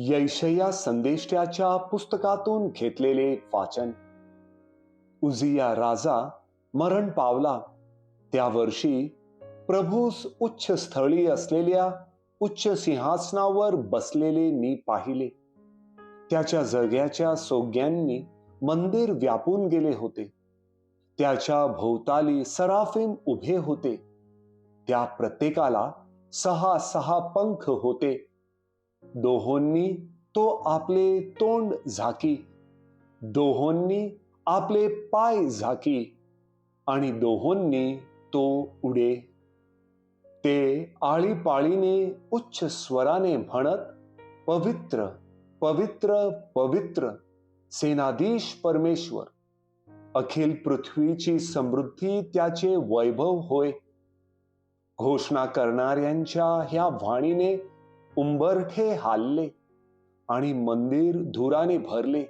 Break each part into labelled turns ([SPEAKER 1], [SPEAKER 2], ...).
[SPEAKER 1] यैशया संदेष्ट्याच्या पुस्तकातून घेतलेले वाचन. उजिया राजा मरण पावला त्या वर्षी प्रभूस उच्च स्थळी असलेल्या उच्च सिंहासनावर बसलेले मी पाहिले. त्याच्या जळग्याच्या सोग्यांनी मंदिर व्यापून गेले होते. त्याच्या भोवताली सराफिम उभे होते. त्या प्रत्येकाला 6 पंख होते. दोहोंनी तो आपले तोंड झाकी, दोहोंनी आपले पाय झाकी आणि दोहोंनी तो उडे. ते आळीपाळीने उच्च स्वराने म्हणत, पवित्र पवित्र पवित्र सेनाधीश परमेश्वर, अखिल पृथ्वीची समृद्धी त्याचे वैभव होय. घोषणा करणाऱ्यांच्या ह्या वाणीने उंबरठे हालले आणि मंदिर धुराने भरले.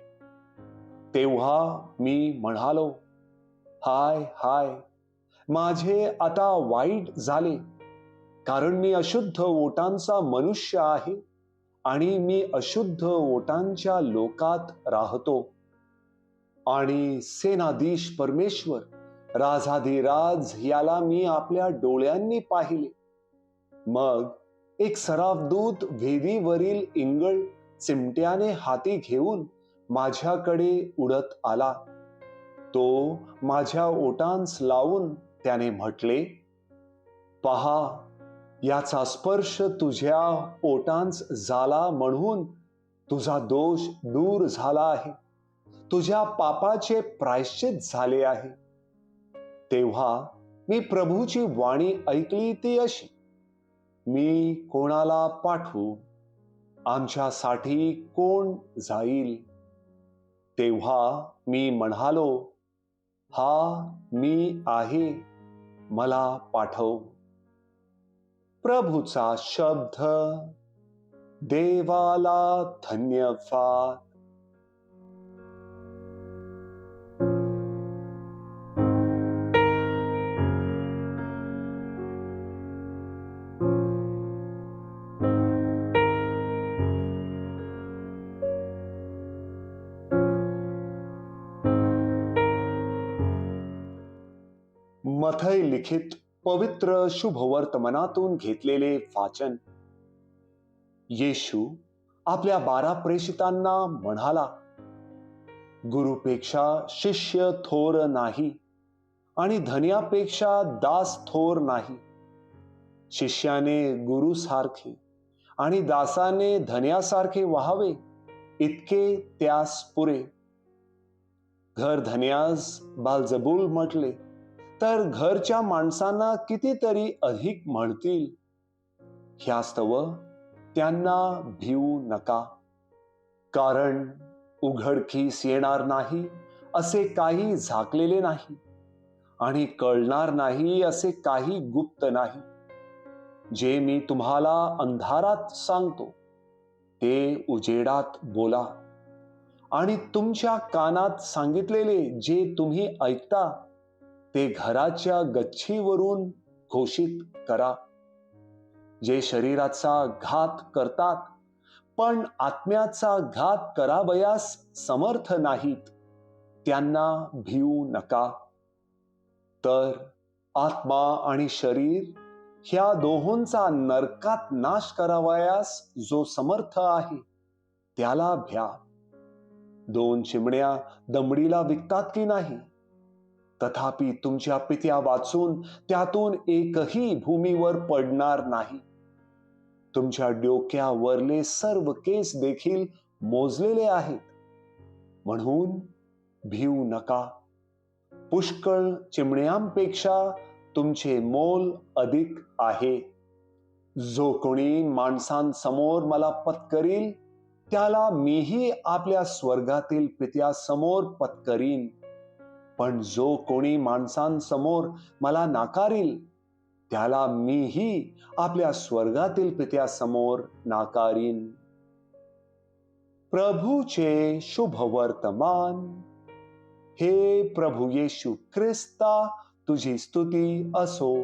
[SPEAKER 1] तेव्हा मी म्हणालो, हाय हाय, माझे आता वाईट झाले, कारण मी अशुद्ध ओटांचा मनुष्य आहे आणि मी अशुद्ध ओटांच्या लोकात राहतो. आणि सेनाधीश परमेश्वर, राजाधिराज याला मी आपल्या डोळ्यांनी पाहिले. मग एक सराफदूत वेदीवरील इंगळ चिमट्याने हाती घेऊन माझ्याकडे उडत आला. तो माझ्या ओटांस लावून त्याने म्हटले, पहा, याचा स्पर्श तुझ्या ओटांस झाला म्हणून तुझा दोष दूर झाला आहे, तुझ्या पापाचे प्रायश्चित झाले आहे. तेव्हा मी प्रभूची वाणी ऐकली ती अशी, मी कोणाला पाठवू? आमच्यासाठी कोण जाईल? तेव्हा मी म्हणालो, हा मी आहे, मला पाठव. प्रभूचा शब्द. देवाला धन्यवाद. मथई लिखित पवित्र शुभवर्तमानातून घेतलेले वाचन. येशू आपल्या 12 प्रेषितांना म्हणाला, गुरुपेक्षा शिष्य थोर नाही आणि धन्यापेक्षा दास थोर नाही. शिष्याने गुरुसारखे आणि दासाने धन्यासारखे व्हावे, इतके त्यास पुरे. घर धन्यास बालजबूल म्हटले तर घरच्या माणसांना कितीतरी अधिक म्हणतील. ह्यास्तव त्यांना भिवू नका, कारण उघडकीस येणार नाही असे काही झाकलेले नाही आणि कळणार नाही असे काही गुप्त नाही. जे मी तुम्हाला अंधारात सांगतो ते उजेडात बोला, आणि तुमच्या कानात सांगितलेले जे तुम्ही ऐकता ते घराच्या गच्चीवरून घोषित करा. जे शरीराचा घात करतात पण आत्म्याचा घात करावयास समर्थ नाहीत, त्यांना भिवू नका. तर आत्मा आणि शरीर ह्या दोहोंचा नरकात नाश करावयास जो समर्थ आहे त्याला भ्या. 2 चिमण्या दमडीला विकतात की नाही? तथापि तुमच्या पित्या वाचून त्यातून एकही भूमीवर पडणार नाही. तुमच्या डोक्यावरले सर्व केस देखील मोजलेले आहेत, म्हणून भिवू नका. पुष्कळ चिमण्यांपेक्षा तुमचे मोल अधिक आहे. जो कोणी माणसांसमोर मला पत्करील त्याला मीही आपल्या स्वर्गातील पित्यासमोर पत्करीन. पण जो कोणी माणसांसमोर मला नाकारील त्याला मीही आपल्या स्वर्गातील पित्यासमोर नाकारीन. प्रभूचे शुभवर्तमान. हे प्रभू येशू ख्रिस्ता, तुझी स्तुती असो.